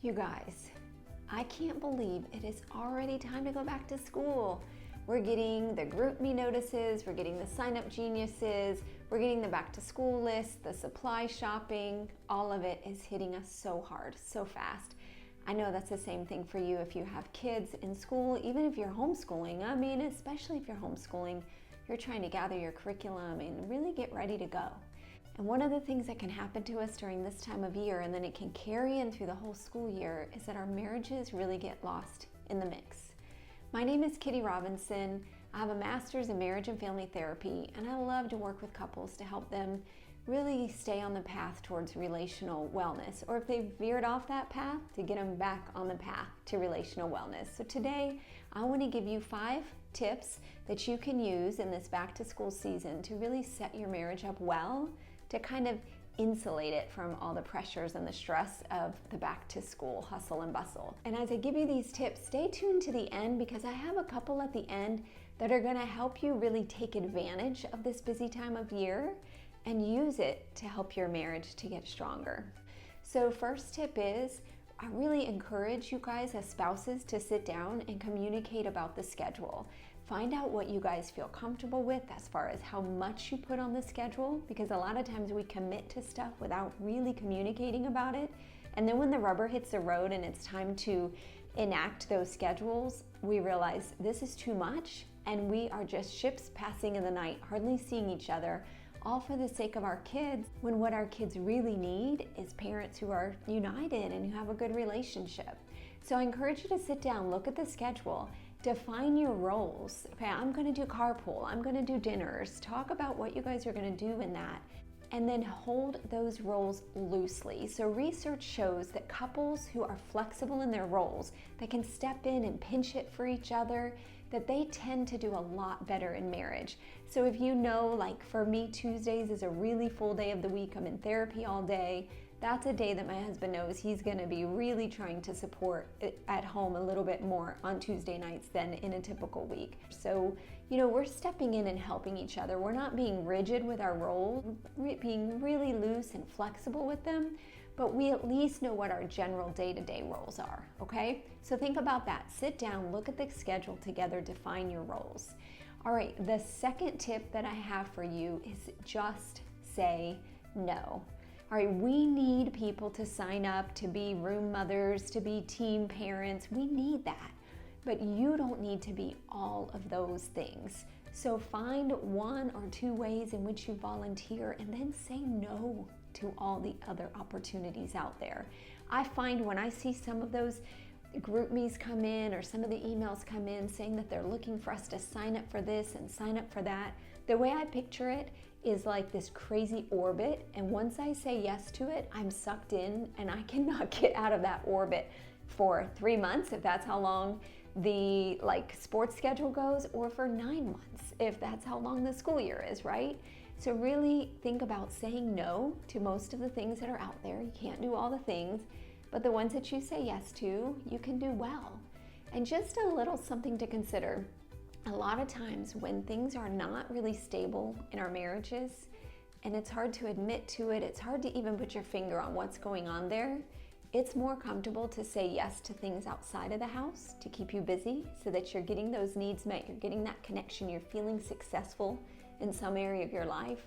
You guys, I can't believe it is already time to go back to school. We're getting the GroupMe notices, we're getting the Sign Up Geniuses, we're getting the back to school list, the supply shopping. All of it is hitting us so hard, so fast. I know that's the same thing for you if you have kids in school, even if you're homeschooling. I mean, especially if you're homeschooling, you're trying to gather your curriculum and really get ready to go. And one of the things that can happen to us during this time of year, and then it can carry in through the whole school year, is that our marriages really get lost in the mix. My name is Kitty Robinson. I have a master's in marriage and family therapy, and I love to work with couples to help them really stay on the path towards relational wellness, or if they've veered off that path, to get them back on the path to relational wellness. So today, I want to give you 5 tips that you can use in this back to school season to really set your marriage up well, to kind of insulate it from all the pressures and the stress of the back to school hustle and bustle. And as I give you these tips, stay tuned to the end, because I have a couple at the end that are gonna help you really take advantage of this busy time of year and use it to help your marriage to get stronger. So first tip is, I really encourage you guys as spouses to sit down and communicate about the schedule. Find out what you guys feel comfortable with as far as how much you put on the schedule, because a lot of times we commit to stuff without really communicating about it. And then when the rubber hits the road and it's time to enact those schedules, we realize this is too much and we are just ships passing in the night, hardly seeing each other, all for the sake of our kids, when what our kids really need is parents who are united and who have a good relationship. So I encourage you to sit down, look at the schedule, define your roles. Okay, I'm gonna do carpool, I'm gonna do dinners, talk about what you guys are gonna do in that, and then hold those roles loosely. So research shows that couples who are flexible in their roles, that can step in and pinch hit for each other, that they tend to do a lot better in marriage. So if you know, like for me, Tuesdays is a really full day of the week, I'm in therapy all day, that's a day that my husband knows he's gonna be really trying to support at home a little bit more on Tuesday nights than in a typical week. So, you know, we're stepping in and helping each other. We're not being rigid with our roles, being really loose and flexible with them, but we at least know what our general day-to-day roles are, okay? So think about that. Sit down, look at the schedule together, define your roles. All right, the second tip that I have for you is just say no. All right, we need people to sign up to be room mothers, to be team parents. We need that, but you don't need to be all of those things. So find 1 or 2 ways in which you volunteer and then say no to all the other opportunities out there. I find when I see some of those GroupMes come in, or some of the emails come in saying that they're looking for us to sign up for this and sign up for that, the way I picture it is like this crazy orbit, and once I say yes to it, I'm sucked in and I cannot get out of that orbit for 3 months, if that's how long the sports schedule goes, or for 9 months, if that's how long the school year is, right? So really think about saying no to most of the things that are out there. You can't do all the things, but the ones that you say yes to, you can do well. And just a little something to consider. A lot of times when things are not really stable in our marriages, and it's hard to admit to it, it's hard to even put your finger on what's going on there, it's more comfortable to say yes to things outside of the house to keep you busy, so that you're getting those needs met, you're getting that connection, you're feeling successful in some area of your life,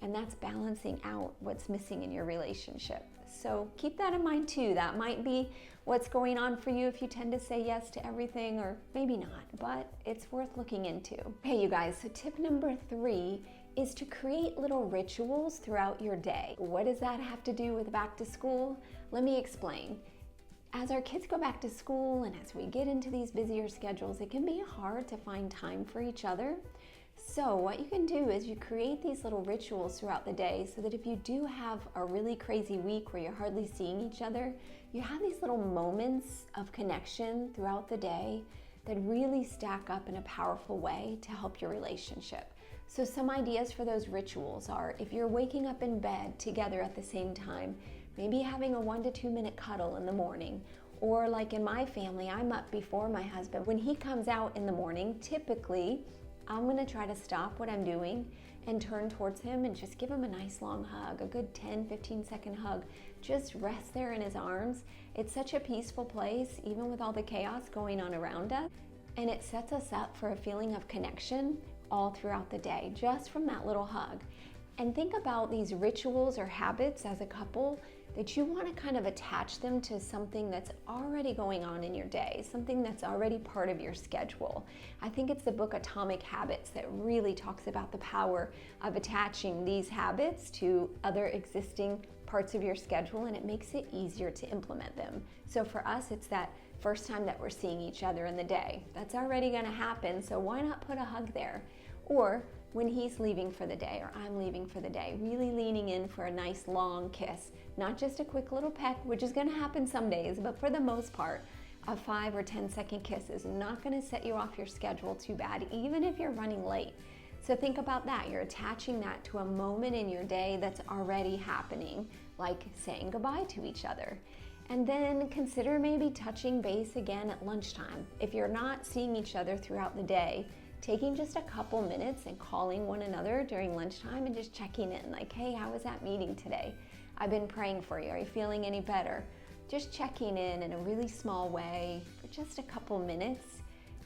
and that's balancing out what's missing in your relationship. So keep that in mind too. That might be what's going on for you if you tend to say yes to everything, or maybe not, but it's worth looking into. Okay, you guys, so tip number 3 is to create little rituals throughout your day. What does that have to do with back to school? Let me explain. As our kids go back to school and as we get into these busier schedules, it can be hard to find time for each other. So what you can do is you create these little rituals throughout the day, so that if you do have a really crazy week where you're hardly seeing each other, you have these little moments of connection throughout the day that really stack up in a powerful way to help your relationship. So some ideas for those rituals are, if you're waking up in bed together at the same time, maybe having a 1 to 2 minute cuddle in the morning. Or like in my family, I'm up before my husband. When he comes out in the morning, typically I'm gonna try to stop what I'm doing and turn towards him and just give him a nice long hug, a good 10-15 second hug. Just rest there in his arms. It's such a peaceful place, even with all the chaos going on around us. And it sets us up for a feeling of connection all throughout the day, just from that little hug. And think about these rituals or habits as a couple that you want to kind of attach them to something that's already going on in your day, something that's already part of your schedule. I think it's the book Atomic Habits that really talks about the power of attaching these habits to other existing parts of your schedule, and it makes it easier to implement them. So for us, it's that first time that we're seeing each other in the day. That's already going to happen, so why not put a hug there? Or when he's leaving for the day or I'm leaving for the day, really leaning in for a nice long kiss, not just a quick little peck, which is going to happen some days, but for the most part, a 5 or 10 second kiss is not going to set you off your schedule too bad, even if you're running late. So think about that. You're attaching that to a moment in your day that's already happening, like saying goodbye to each other. And then consider maybe touching base again at lunchtime. If you're not seeing each other throughout the day, taking just a couple minutes and calling one another during lunchtime and just checking in, like, hey, how was that meeting today? I've been praying for you. Are you feeling any better? Just checking in a really small way for just a couple minutes.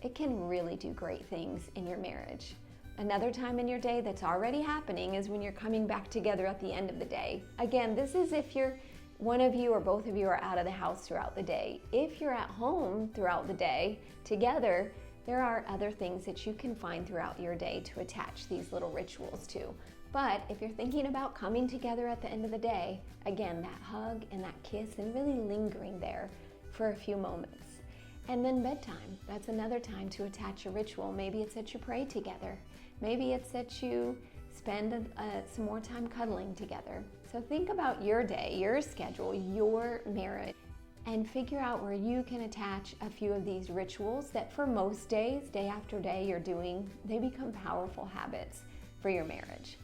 It can really do great things in your marriage. Another time in your day that's already happening is when you're coming back together at the end of the day. Again, this is if one of you or both of you are out of the house throughout the day. If you're at home throughout the day together, there are other things that you can find throughout your day to attach these little rituals to. But if you're thinking about coming together at the end of the day, again, that hug and that kiss and really lingering there for a few moments. And then bedtime, that's another time to attach a ritual. Maybe it's that you pray together. Maybe it's that you spend some more time cuddling together. So think about your day, your schedule, your marriage, and figure out where you can attach a few of these rituals that for most days, day after day, you're doing. They become powerful habits for your marriage.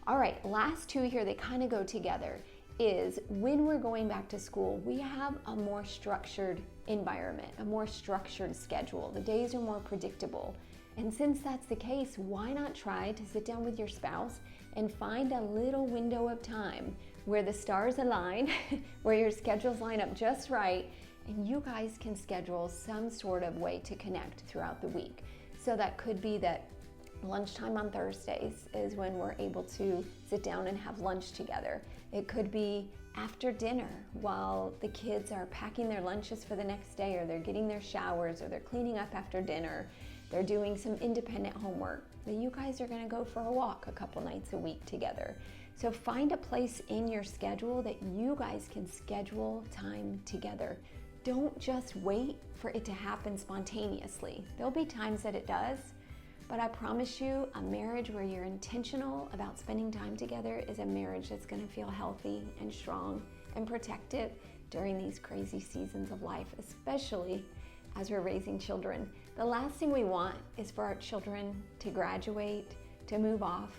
All right, last two here, they kind of go together, is when we're going back to school, we have a more structured environment, a more structured schedule. The days are more predictable. And since that's the case, why not try to sit down with your spouse and find a little window of time where the stars align, where your schedules line up just right, and you guys can schedule some sort of way to connect throughout the week. So that could be that lunchtime on Thursdays is when we're able to sit down and have lunch together. It could be after dinner while the kids are packing their lunches for the next day, or they're getting their showers, or they're cleaning up after dinner. They're doing some independent homework. That you guys are gonna go for a walk a couple nights a week together. So find a place in your schedule that you guys can schedule time together. Don't just wait for it to happen spontaneously. There'll be times that it does, but I promise you, a marriage where you're intentional about spending time together is a marriage that's gonna feel healthy and strong and protective during these crazy seasons of life, especially as we're raising children. The last thing we want is for our children to graduate, to move off,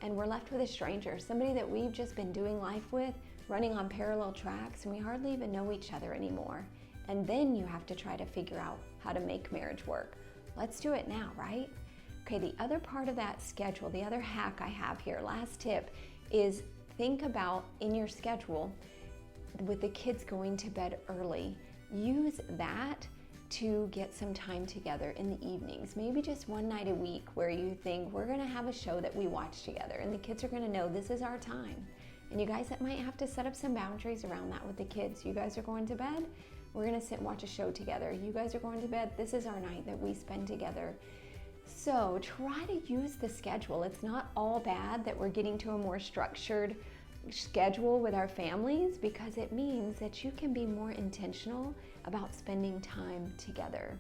and we're left with a stranger, somebody that we've just been doing life with, running on parallel tracks, and we hardly even know each other anymore. And then you have to try to figure out how to make marriage work. Let's do it now, right? Okay, the other part of that schedule, the other hack I have here, last tip, is think about in your schedule with the kids going to bed early. Use that to get some time together in the evenings, maybe just one night a week where you think we're gonna have a show that we watch together and the kids are gonna know this is our time. And you guys might have to set up some boundaries around that with the kids. You guys are going to bed, we're gonna sit and watch a show together. You guys are going to bed, this is our night that we spend together. So try to use the schedule. It's not all bad that we're getting to a more structured schedule with our families, because it means that you can be more intentional about spending time together.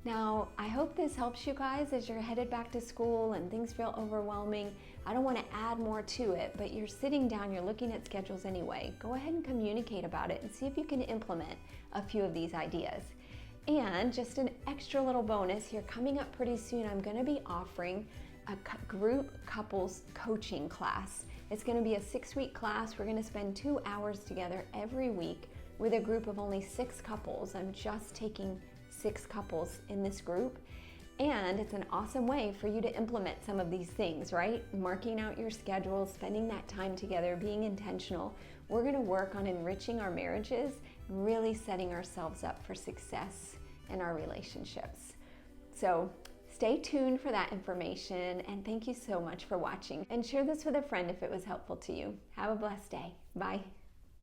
Now, I hope this helps you guys as you're headed back to school and things feel overwhelming. I don't want to add more to it, but you're sitting down, you're looking at schedules anyway. Go ahead and communicate about it and see if you can implement a few of these ideas. And just an extra little bonus here, coming up pretty soon, I'm going to be offering a group couples coaching class. It's going to be a 6-week class. We're going to spend 2 hours together every week with a group of only 6 couples. I'm just taking 6 couples in this group. And it's an awesome way for you to implement some of these things, right? Marking out your schedule, spending that time together, being intentional. We're gonna work on enriching our marriages, really setting ourselves up for success in our relationships. So stay tuned for that information, and thank you so much for watching. And share this with a friend if it was helpful to you. Have a blessed day. Bye.